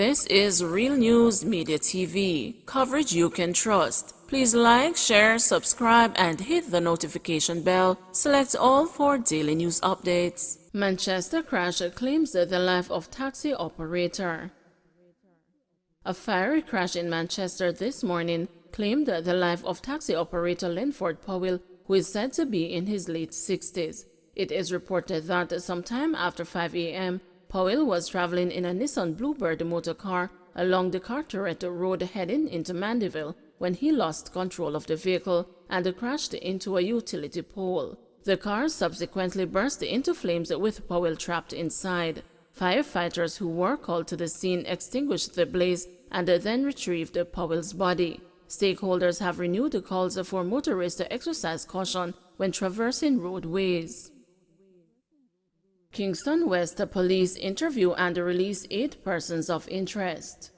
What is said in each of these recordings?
This is Real News Media TV, coverage you can trust. Please like, share, subscribe, and hit the notification bell. Select all for daily news updates. Manchester crash claims the life of taxi operator. A fiery crash in Manchester this morning claimed the life of taxi operator Linford Powell, who is said to be in his late 60s. It is reported that sometime after 5 a.m., Powell was traveling in a Nissan Bluebird motor car along the Carteret Road heading into Mandeville when he lost control of the vehicle and crashed into a utility pole. The car subsequently burst into flames with Powell trapped inside. Firefighters who were called to the scene extinguished the blaze and then retrieved Powell's body. Stakeholders have renewed the calls for motorists to exercise caution when traversing roadways. Kingston West Police interview and release 8 persons of interest.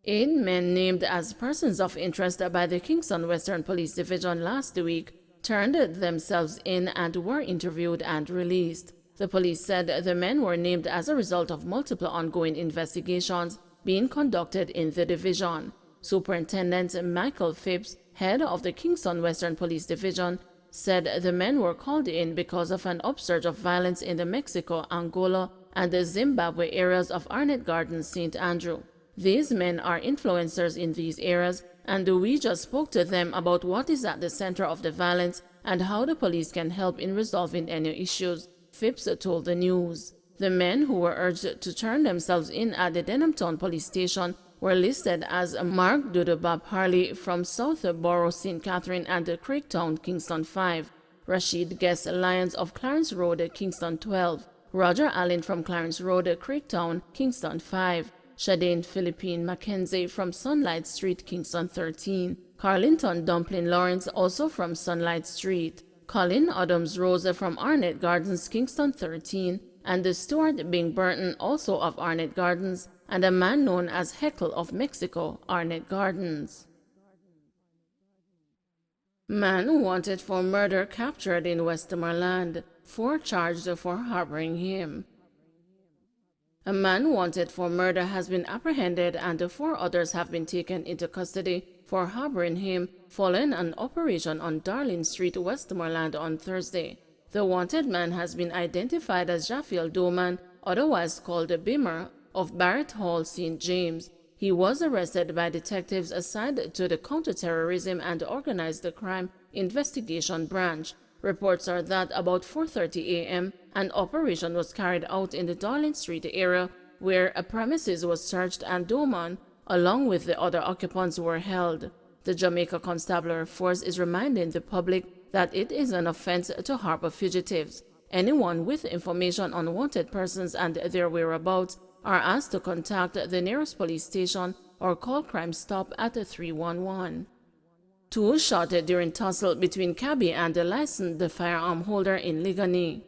8 men named as persons of interest by the Kingston Western Police Division last week turned themselves in and were interviewed and released. The police said the men were named as a result of multiple ongoing investigations being conducted in the division. Superintendent Michael Phipps, head of the Kingston Western Police Division, said the men were called in because of an upsurge of violence in the Mexico, Angola, and the Zimbabwe areas of Arnett Gardens, St. Andrew. These men are influencers in these areas, and we just spoke to them about what is at the center of the violence and how the police can help in resolving any issues, Phipps told the news. The men who were urged to turn themselves in at the Denhamtown Police Station were listed as Mark Dudubab Harley from Southborough, St. Catherine and Craigtown, Kingston 5, Rashid Guest Lyons of Clarence Road, Kingston 12, Roger Allen from Clarence Road, Craigtown, Kingston 5, Shadane Philippine Mackenzie from Sunlight Street, Kingston 13, Carlington Dumpling Lawrence also from Sunlight Street, Colin Adams Rose from Arnett Gardens, Kingston 13, and Stuart Bing Burton also of Arnett Gardens, and a man known as Heckle of Mexico, Arnett Gardens. Man wanted for murder captured in Westmoreland, 4 charged for harboring him. A man wanted for murder has been apprehended and 4 others have been taken into custody for harboring him following an operation on Darling Street, Westmoreland on Thursday. The wanted man has been identified as Jaffiel Doman, otherwise called Bimmer, of Barrett Hall, St. James. He was arrested by detectives assigned to the Counterterrorism and Organized Crime Investigation Branch. Reports are that about 4:30 a.m., an operation was carried out in the Darling Street area where a premises was searched and Doman, along with the other occupants, were held. The Jamaica Constabulary Force is reminding the public that it is an offense to harbor fugitives. Anyone with information on wanted persons and their whereabouts are asked to contact the nearest police station or call Crime Stop at 311. 2 shot during tussle between cabbie and the licensed firearm holder in Ligani.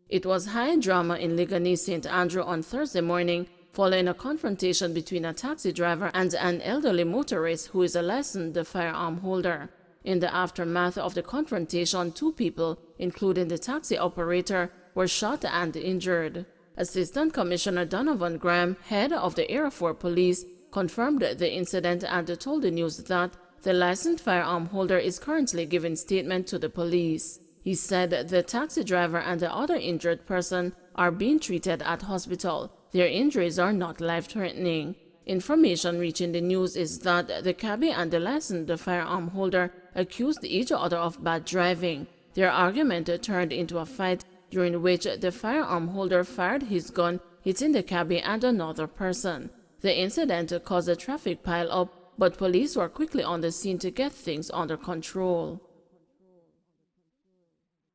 It was high drama in Ligani, St. Andrew on Thursday morning following a confrontation between a taxi driver and an elderly motorist who is a licensed firearm holder. In the aftermath of the confrontation, 2 people, including the taxi operator, were shot and injured. Assistant Commissioner Donovan Graham, head of the Area 4 Police, confirmed the incident and told the news that the licensed firearm holder is currently giving statement to the police. He said the taxi driver and the other injured person are being treated at hospital. Their injuries are not life-threatening. Information reaching the news is that the cabbie and the licensed firearm holder accused each other of bad driving. Their argument turned into a fight during which the firearm holder fired his gun, hitting the cabbie and another person. The incident caused a traffic pile-up, but police were quickly on the scene to get things under control.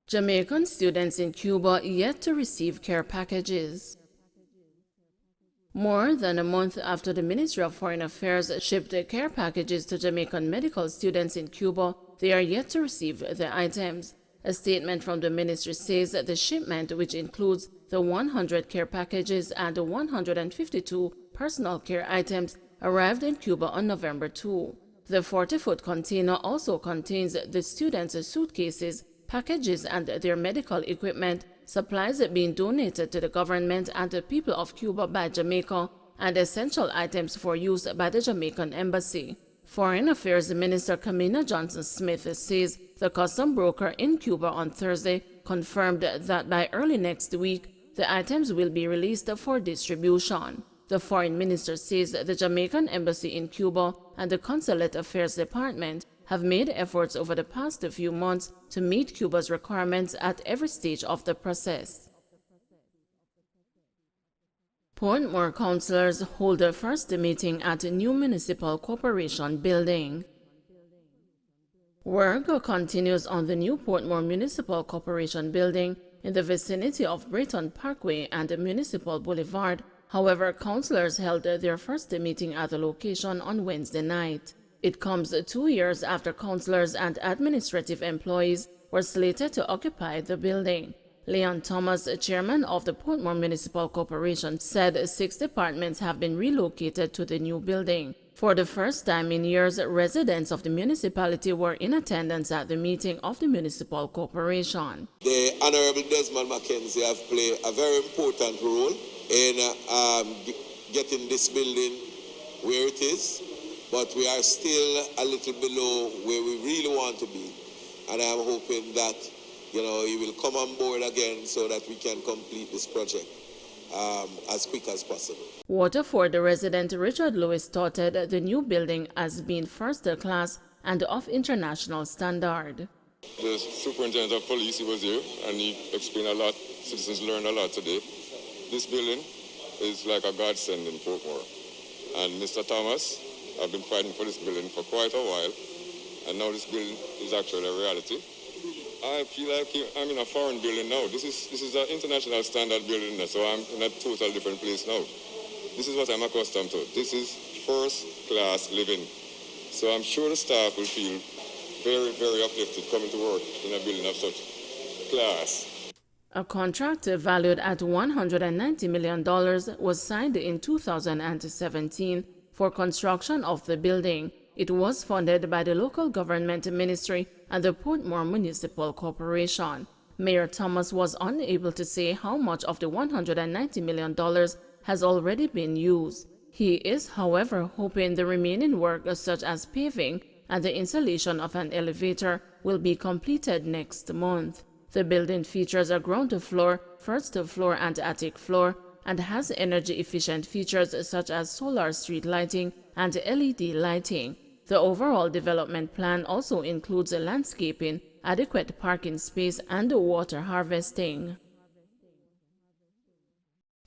Jamaican students in Cuba yet to receive care packages. More than a month after the Ministry of Foreign Affairs shipped care packages to Jamaican medical students in Cuba, they are yet to receive the items. A statement from the ministry says that the shipment, which includes the 100 care packages and the 152 personal care items, arrived in Cuba on November 2. The 40-foot container also contains the students' suitcases, packages, and their medical equipment, supplies being donated to the government and the people of Cuba by Jamaica, and essential items for use by the Jamaican embassy. Foreign Affairs Minister Kamina Johnson-Smith says the custom broker in Cuba on Thursday confirmed that by early next week, the items will be released for distribution. The foreign minister says the Jamaican embassy in Cuba and the Consulate Affairs Department have made efforts over the past few months to meet Cuba's requirements at every stage of the process. Portmore councillors hold their first meeting at a new municipal corporation building. Work continues on the new Portmore Municipal Corporation building in the vicinity of Brayton Parkway and Municipal Boulevard. However, councillors held their first meeting at the location on Wednesday night. It comes 2 years after councillors and administrative employees were slated to occupy the building. Leon Thomas, chairman of the Portmore Municipal Corporation, said 6 departments have been relocated to the new building. For the first time in years, residents of the municipality were in attendance at the meeting of the municipal corporation. The Honorable Desmond Mackenzie have played a very important role in getting this building where it is, but we are still a little below where we really want to be. And I'm hoping that, he will come on board again so that we can complete this project as quick as possible. Waterford resident Richard Lewis touted the new building as being first class and of international standard. The superintendent of police, he was here and he explained a lot. Citizens learned a lot today. This building is like a godsend in Portmore. And Mr. Thomas, I've been fighting for this building for quite a while, and now this building is actually a reality. I feel like I'm in a foreign building now. This is an international standard building, so I'm in a total different place now. This is what I'm accustomed to. This is first-class living. So I'm sure the staff will feel very, very uplifted coming to work in a building of such class. A contract valued at $190 million was signed in 2017 for construction of the building. It was funded by the local government ministry and the Portmore Municipal Corporation. Mayor Thomas was unable to say how much of the $190 million has already been used. He is, however, hoping the remaining work, such as paving and the installation of an elevator, will be completed next month. The building features a ground floor, first floor and attic floor, and has energy-efficient features such as solar street lighting and LED lighting. The overall development plan also includes landscaping, adequate parking space, and water harvesting.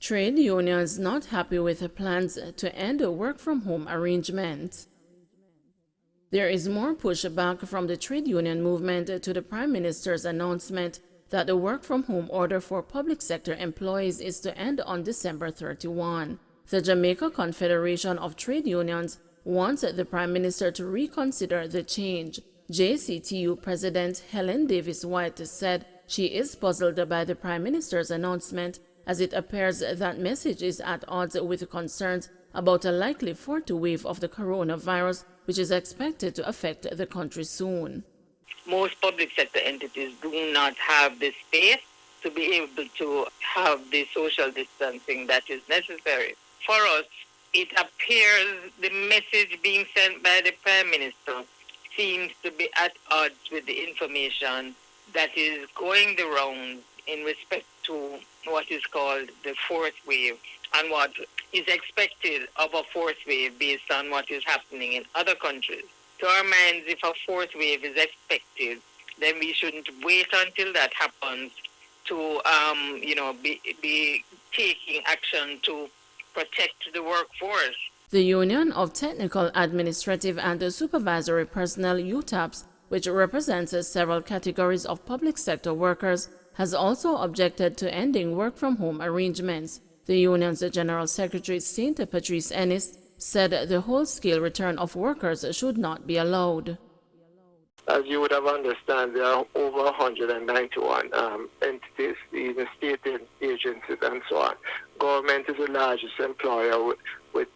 Trade unions not happy with plans to end work-from-home arrangements. There is more pushback from the trade union movement to the Prime Minister's announcement that the work-from-home order for public sector employees is to end on December 31. The Jamaica Confederation of Trade Unions wants the Prime Minister to reconsider the change. JCTU President Helen Davis White said she is puzzled by the Prime Minister's announcement, as it appears that message is at odds with concerns about a likely fourth wave of the coronavirus, which is expected to affect the country soon. Most public sector entities do not have the space to be able to have the social distancing that is necessary. For us, it appears the message being sent by the Prime Minister seems to be at odds with the information that is going the rounds in respect to what is called the fourth wave and what is expected of a fourth wave based on what is happening in other countries. To our minds, if a fourth wave is expected, then we shouldn't wait until that happens to be taking action to protect the workforce. The Union of Technical, Administrative and Supervisory Personnel, UTAPS, which represents several categories of public sector workers, has also objected to ending work-from-home arrangements. The union's General Secretary, St. Patrice Ennis, said the whole-scale return of workers should not be allowed. As you would have understood, there are over 191 entities, even state agencies and so on. Government is the largest employer with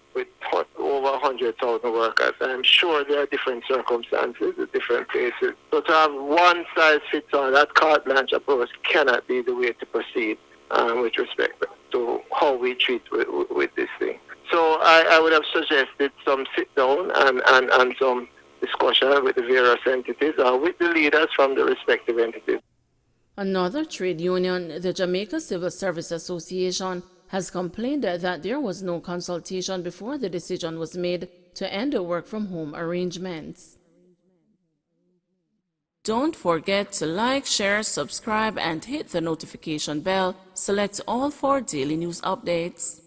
over 100,000 workers. I'm sure there are different circumstances at different places. So to have one size fits all, that carte blanche approach cannot be the way to proceed with respect to how we treat with this thing. So I would have suggested some sit down and some discussion with the various entities or with the leaders from the respective entities. Another trade union, the Jamaica Civil Service Association, has complained that there was no consultation before the decision was made to end the work-from-home arrangements. Don't forget to like, share, subscribe, and hit the notification bell. Select all for daily news updates.